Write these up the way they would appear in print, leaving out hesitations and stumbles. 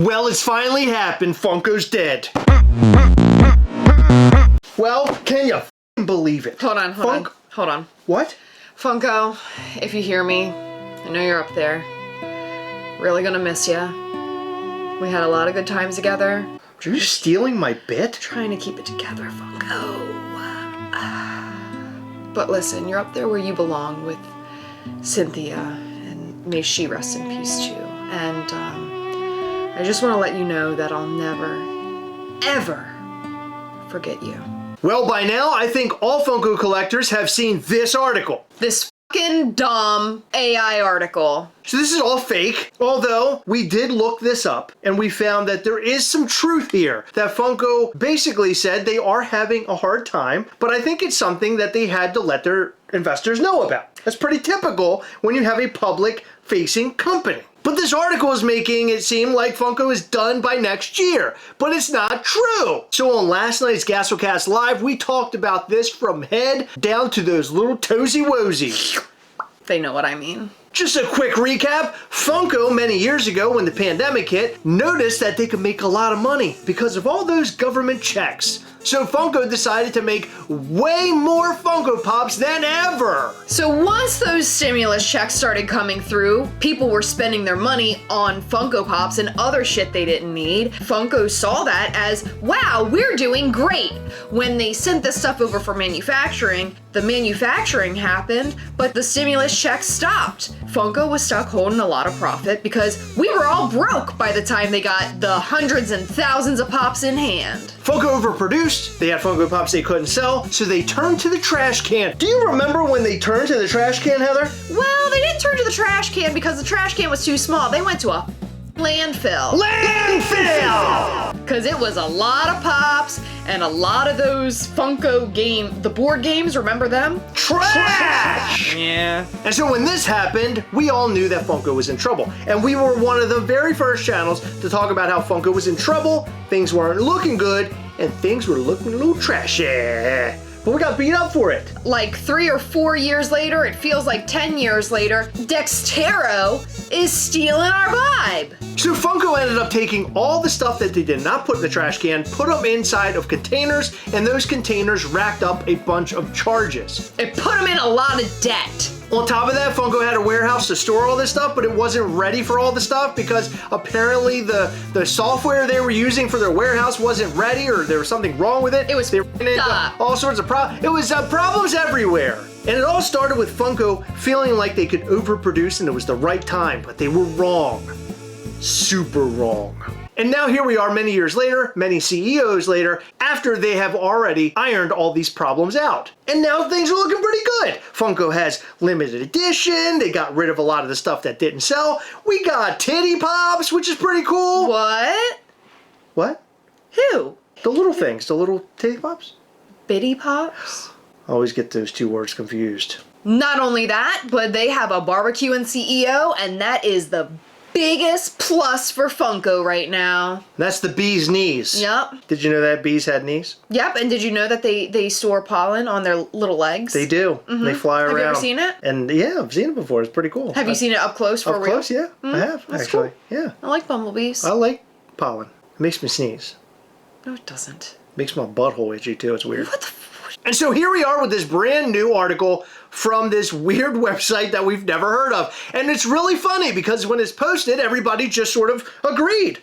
Well, it's finally happened. Funko's dead. Well, can you f***ing believe it? Hold on. What? Funko, if you hear me, I know you're up there. Really gonna miss ya. We had a lot of good times together. Are you stealing my bit? Trying to keep it together, Funko. But listen, you're up there where you belong with Cynthia, and may she rest in peace too. And I just want to let you know that I'll never, ever forget you. Well, by now, I think all Funko collectors have seen this article. This fucking dumb AI article. So this is all fake, although we did look this up and we found that there is some truth here. That Funko basically said they are having a hard time, but I think it's something that they had to let their investors know about. That's pretty typical when you have a public-facing company. But this article is making it seem like Funko is done by next year, but it's not true. So on last night's Gastlecast Live, we talked about this from head down to those little toesy-woesies. They know what I mean. Just a quick recap, Funko many years ago when the pandemic hit, noticed that they could make a lot of money because of all those government checks. So Funko decided to make way more Funko Pops than ever. So once those stimulus checks started coming through, people were spending their money on Funko Pops and other shit they didn't need. Funko saw that as, wow, we're doing great. When they sent this stuff over for manufacturing, the manufacturing happened, but the stimulus checks stopped. Funko was stuck holding a lot of profit because we were all broke by the time they got the hundreds and thousands of Pops in hand. Funko overproduced, they had Funko Pops they couldn't sell, so they turned to the trash can. Do you remember when they turned to the trash can, Heather? Well, they didn't turn to the trash can because the trash can was too small. They went to a landfill. Landfill! Because it was a lot of Pops and a lot of those Funko the board games, remember them? Trash! Yeah. And so when this happened, we all knew that Funko was in trouble. And we were one of the very first channels to talk about how Funko was in trouble, things weren't looking good, and things were looking a little trashy. But we got beat up for it. Like 3 or 4 years later, it feels like 10 years later, Dextero is stealing our vibe. So Funko ended up taking all the stuff that they did not put in the trash can, put them inside of containers, and those containers racked up a bunch of charges. It put them in a lot of debt. On top of that, Funko had a warehouse to store all this stuff, but it wasn't ready for all the stuff because apparently the software they were using for their warehouse wasn't ready, or there was something wrong with it. It was all sorts of problems. It was problems everywhere. And it all started with Funko feeling like they could overproduce and it was the right time, but they were wrong. Super wrong. And now here we are many years later, many CEOs later, after they have already ironed all these problems out. And now things are looking pretty good. Funko has limited edition, they got rid of a lot of the stuff that didn't sell. We got Titty Pops, which is pretty cool. What? What? Who? The little things, the little Titty Pops. Bitty Pops? I always get those two words confused. Not only that, but they have a barbecuing CEO, and that is the biggest plus for Funko right now. That's the bee's knees. Yep. Did you know that bees had knees? Yep, and did you know that they store pollen on their little legs? They do. Mm-hmm. They fly around. Have you ever seen it? And yeah, I've seen it before. It's pretty cool. Have you seen it up close for real? Up close, yeah. I have, That's actually. Cool. Yeah. I like bumblebees. I like pollen. It makes me sneeze. No, it doesn't. Makes my butthole itchy too. It's weird. What the And so here we are with this brand new article from this weird website that we've never heard of. And it's really funny because when it's posted, everybody just sort of agreed.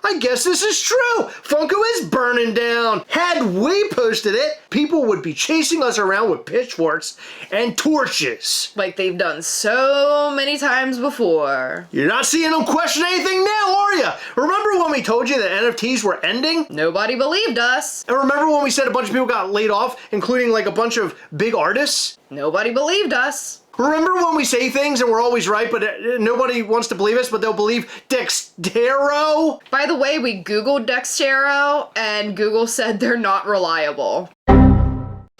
I guess this is true. Funko is burning down. Had we posted it, people would be chasing us around with pitchforks and torches. Like they've done so many times before. You're not seeing them question anything now, are you? Remember when we told you that NFTs were ending? Nobody believed us. And remember when we said a bunch of people got laid off, including like a bunch of big artists? Nobody believed us. Remember when we say things and we're always right, but nobody wants to believe us, but they'll believe Dextero? By the way, we Googled Dextero, and Google said they're not reliable.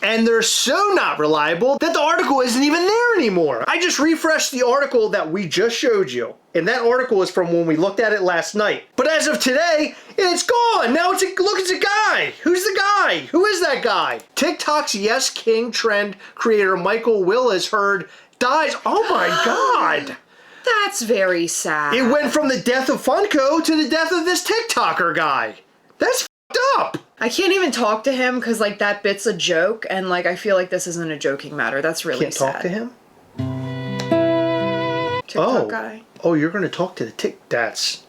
And they're so not reliable that the article isn't even there anymore. I just refreshed the article that we just showed you. And that article is from when we looked at it last night. But as of today, it's gone. Now look, it's a guy. Who's the guy? Who is that guy? TikTok's Yes King trend creator Michael Will has heard dies. Oh my God. That's very sad. It went from the death of Funko to the death of this TikToker guy. That's f***ed up. I can't even talk to him because, like, that bit's a joke, and, like, I feel like this isn't a joking matter. That's really sad. Can't talk to him? TikTok guy. Oh, you're going to talk to the That's...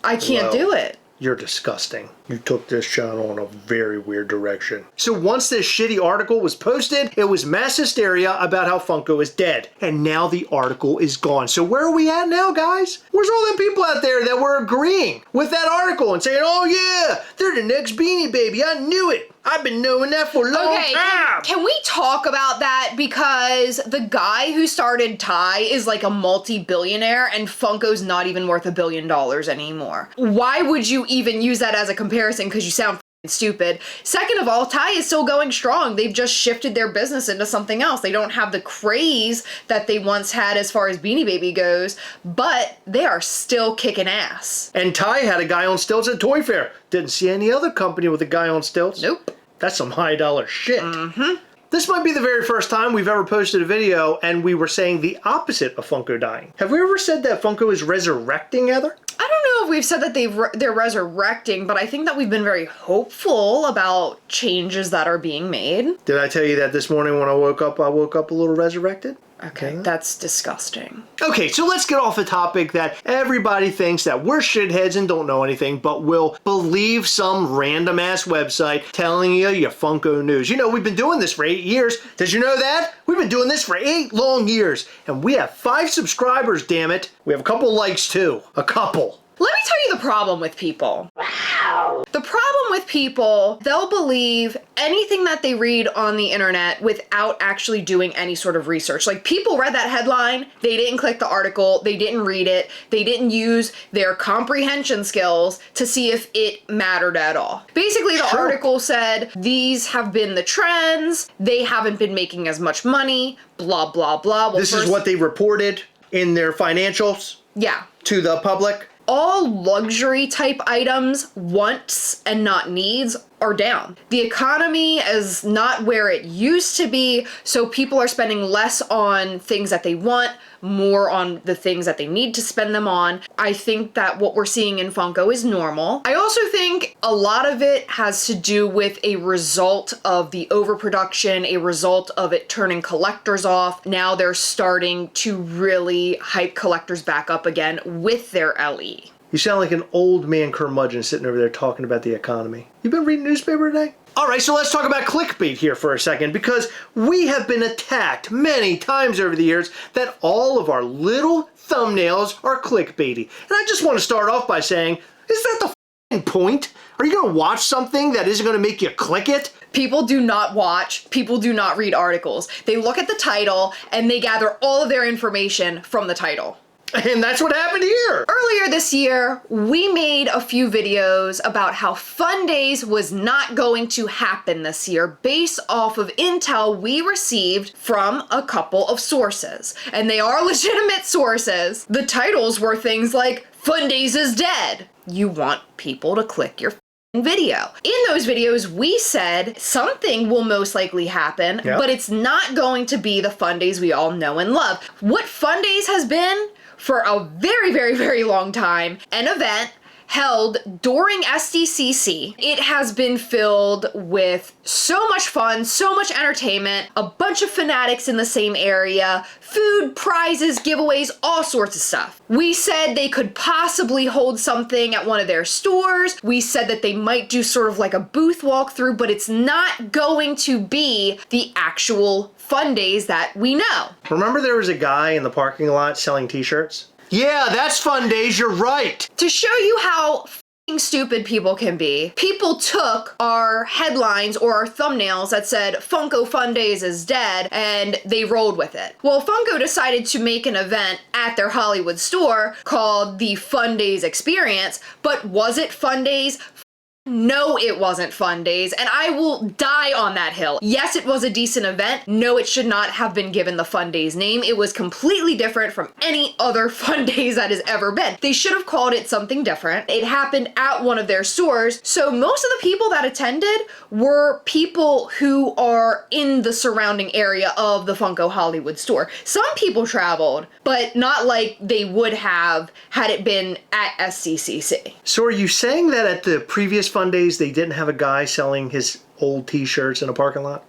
I can't do it. You're disgusting. You took this channel in a very weird direction. So once this shitty article was posted, it was mass hysteria about how Funko is dead. And now the article is gone. So where are we at now, guys? Where's all them people out there that were agreeing with that article and saying, oh yeah, they're the next Beanie Baby. I knew it. I've been knowing that for a long time. Can we talk about that? Because the guy who started Ty is like a multi-billionaire and Funko's not even worth $1 billion anymore. Why would you even use that as a comparison? Because you sound stupid. Second of all, Ty is still going strong. They've just shifted their business into something else. They don't have the craze that they once had as far as Beanie Baby goes, but they are still kicking ass. And Ty had a guy on stilts at Toy Fair. Didn't see any other company with a guy on stilts. Nope. That's some high dollar shit. Mm-hmm. This might be the very first time we've ever posted a video and we were saying the opposite of Funko dying. Have we ever said that Funko is resurrecting, Heather? I don't know if we've said that they're resurrecting, but I think that we've been very hopeful about changes that are being made. Did I tell you that this morning when I woke up a little resurrected? Okay, that's disgusting. Okay, so let's get off the topic that everybody thinks that we're shitheads and don't know anything, but will believe some random ass website telling you your Funko news. You know, we've been doing this for 8 years. Did you know that? We've been doing this for 8 long years, and we have 5 subscribers, damn it. We have a couple likes too. A couple. Let me tell you the problem with people. The problem with people, they'll believe anything that they read on the internet without actually doing any sort of research. Like, people read that headline, they didn't click the article, they didn't read it, they didn't use their comprehension skills to see if it mattered at all. Basically, the article said, these have been the trends, they haven't been making as much money, blah, blah, blah. Well, this is what they reported in their financials to the public. All luxury type items, wants and not needs, are down. The economy is not where it used to be, so people are spending less on things that they want, more on the things that they need to spend them on. I think that what we're seeing in Funko is normal. I also think a lot of it has to do with a result of the overproduction, a result of it turning collectors off. Now they're starting to really hype collectors back up again with their LE. You sound like an old man curmudgeon sitting over there talking about the economy. You been reading newspaper today? All right, so let's talk about clickbait here for a second, because we have been attacked many times over the years that all of our little thumbnails are clickbaity. And I just want to start off by saying, is that the f***ing point? Are you going to watch something that isn't going to make you click it? People do not watch, people do not read articles. They look at the title and they gather all of their information from the title. And that's what happened here. Earlier this year, we made a few videos about how Fun Days was not going to happen this year based off of intel we received from a couple of sources. And they are legitimate sources. The titles were things like, Fun Days is dead. You want people to click your video. In those videos, we said something will most likely happen, but it's not going to be the Fun Days we all know and love. What Fun Days has been for a very, very, very long time, an event held during SDCC. It has been filled with so much fun, so much entertainment, a bunch of fanatics in the same area, food, prizes, giveaways, all sorts of stuff. We said they could possibly hold something at one of their stores. We said that they might do sort of like a booth walkthrough, but it's not going to be the actual Fun Days that we know. Remember there was a guy in the parking lot selling t-shirts? Yeah, that's Fun Days, you're right. To show you how f***ing stupid people can be, people took our headlines or our thumbnails that said Funko Fun Days is dead and they rolled with it. Well, Funko decided to make an event at their Hollywood store called the Fun Days Experience, but was it Fun Days? No, it wasn't Fun Days, and I will die on that hill. Yes, it was a decent event. No, it should not have been given the Fun Days name. It was completely different from any other Fun Days that has ever been. They should have called it something different. It happened at one of their stores, so most of the people that attended were people who are in the surrounding area of the Funko Hollywood store. Some people traveled, but not like they would have had it been at SCCC. So are you saying that at the previous Fun Days they didn't have a guy selling his old t-shirts in a parking lot?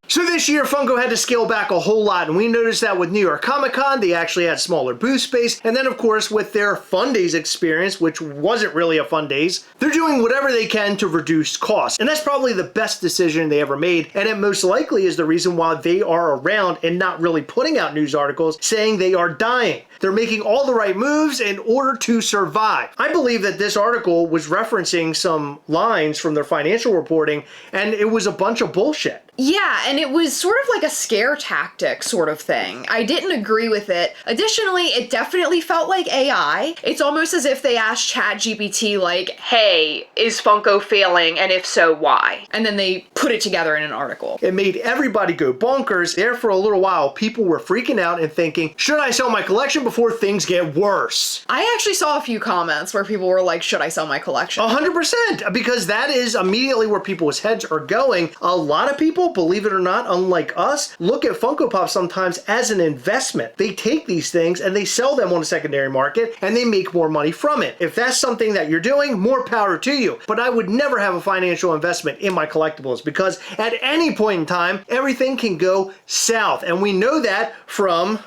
So this year, Funko had to scale back a whole lot, and we noticed that with New York Comic Con, they actually had smaller booth space, and then of course with their Fun Days experience, which wasn't really a Fun Days, they're doing whatever they can to reduce costs, and that's probably the best decision they ever made, and it most likely is the reason why they are around and not really putting out news articles saying they are dying. They're making all the right moves in order to survive. I believe that this article was referencing some lines from their financial reporting, and it was a bunch of bullshit. Yeah, and it was sort of like a scare tactic sort of thing. I didn't agree with it. Additionally, it definitely felt like AI. It's almost as if they asked ChatGPT like, hey, is Funko failing, and if so, why? And then they put it together in an article. It made everybody go bonkers. There for a little while, people were freaking out and thinking, should I sell my collection before things get worse? I actually saw a few comments where people were like, should I sell my collection? 100%, because that is immediately where people's heads are going. A lot of people, believe it or not, unlike us, look at Funko Pop sometimes as an investment. They take these things and they sell them on a secondary market and they make more money from it. If that's something that you're doing, more power to you. But I would never have a financial investment in my collectibles because at any point in time, everything can go south. And we know that from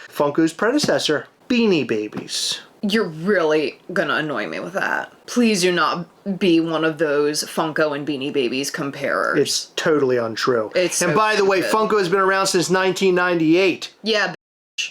Funko's predecessor, Beanie Babies. You're really gonna annoy me with that. Please do not be one of those Funko and Beanie Babies comparers. It's totally untrue. It's so and by the way, stupid. Funko has been around since 1998. Yeah,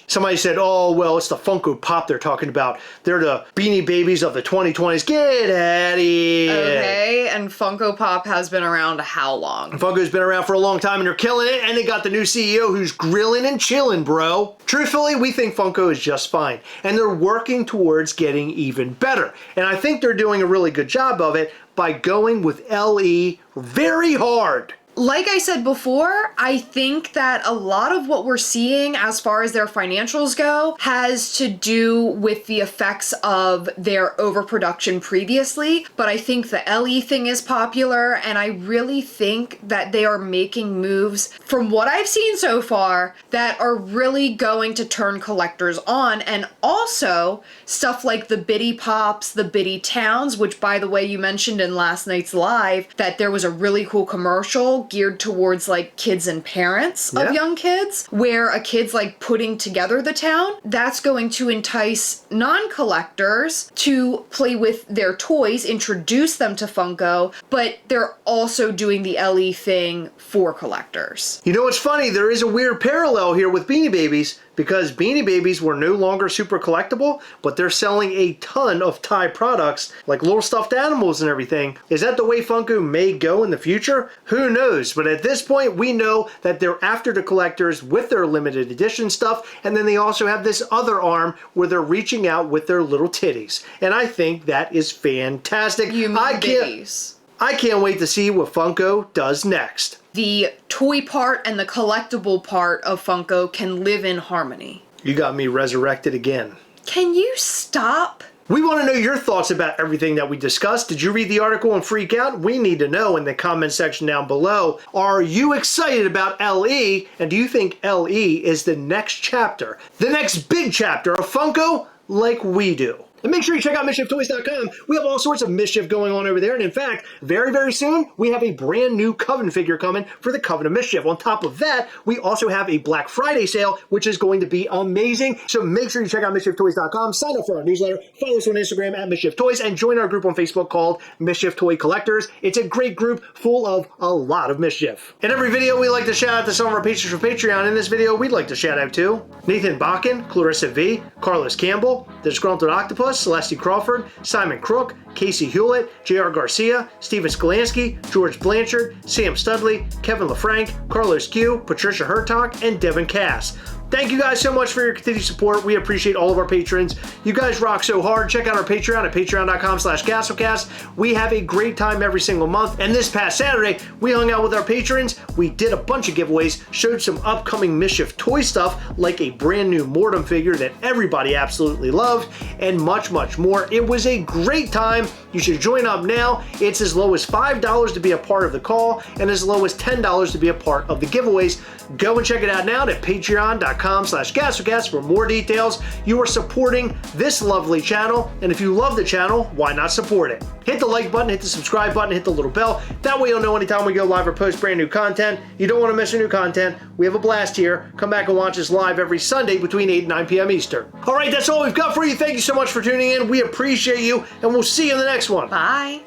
Somebody said, oh, well, it's the Funko Pop they're talking about. They're the Beanie Babies of the 2020s. Get out of here. okay, and Funko Pop has been around how long? Funko's been around for a long time and they're killing it, and they got the new CEO who's grilling and chilling, bro. Truthfully, we think Funko is just fine, and they're working towards getting even better. And I think they're doing a really good job of it by going with LE very hard. Like I said before, I think that a lot of what we're seeing as far as their financials go has to do with the effects of their overproduction previously, but I think the LE thing is popular, and I really think that they are making moves, from what I've seen so far, that are really going to turn collectors on, and also stuff like the Biddy Pops, the Biddy Towns, which by the way you mentioned in last night's live, that there was a really cool commercial geared towards like kids and parents of young kids, where a kid's like putting together the town. That's going to entice non-collectors to play with their toys, introduce them to Funko, but they're also doing the LE thing for collectors. You know what's funny? There is a weird parallel here with Beanie Babies, because Beanie Babies were no longer super collectible, but they're selling a ton of Thai products, like little stuffed animals and everything. Is that the way Funko may go in the future? Who knows? But at this point, we know that they're after the collectors with their limited edition stuff, and then they also have this other arm where they're reaching out with their little titties. And I think that is fantastic. You mean babies. I can't wait to see what Funko does next. The toy part and the collectible part of Funko can live in harmony. You got me resurrected again. Can you stop? We want to know your thoughts about everything that we discussed. Did you read the article and freak out? We need to know in the comment section down below. Are you excited about LE? And do you think LE is the next chapter? The next big chapter of Funko like we do? And make sure you check out MISCHIEFtoys.com. We have all sorts of mischief going on over there. And in fact, very, very soon, we have a brand new Coven figure coming for the Coven of Mischief. On top of that, we also have a Black Friday sale, which is going to be amazing. So make sure you check out MISCHIEFtoys.com, sign up for our newsletter, follow us on Instagram at Mischief Toys, and join our group on Facebook called Mischief Toy Collectors. It's a great group full of a lot of mischief. In every video, we like to shout out to some of our patrons from Patreon. In this video, we'd like to shout out to Nathan Bakken, Clarissa V, Carlos Campbell, The Disgruntled Octopus, Celeste Crawford, Simon Crook, Casey Hewlett, J.R. Garcia, Steven Skolansky, George Blanchard, Sam Studley, Kevin LaFranc, Carlos Q, Patricia Hertog, and Devin Cass. Thank you guys so much for your continued support. We appreciate all of our patrons. You guys rock so hard. Check out our Patreon at patreon.com/Gastlecast. We have a great time every single month. And this past Saturday, we hung out with our patrons. We did a bunch of giveaways, showed some upcoming Mischief toy stuff, like a brand new Mortem figure that everybody absolutely loved, and much, much more. It was a great time. You should join up now. It's as low as $5 to be a part of the call, and as low as $10 to be a part of the giveaways. Go and check it out now at patreon.com/Gastlecast for more details. You are supporting this lovely channel, and if you love the channel, why not support it? Hit the like button, hit the subscribe button, hit the little bell. That way you'll know anytime we go live or post brand new content. You don't want to miss our new content. We have a blast here. Come back and watch us live every Sunday between 8 and 9 p.m. Eastern. All right, that's all we've got for you. Thank you so much for tuning in. We appreciate you, and we'll see you in the next one. Bye.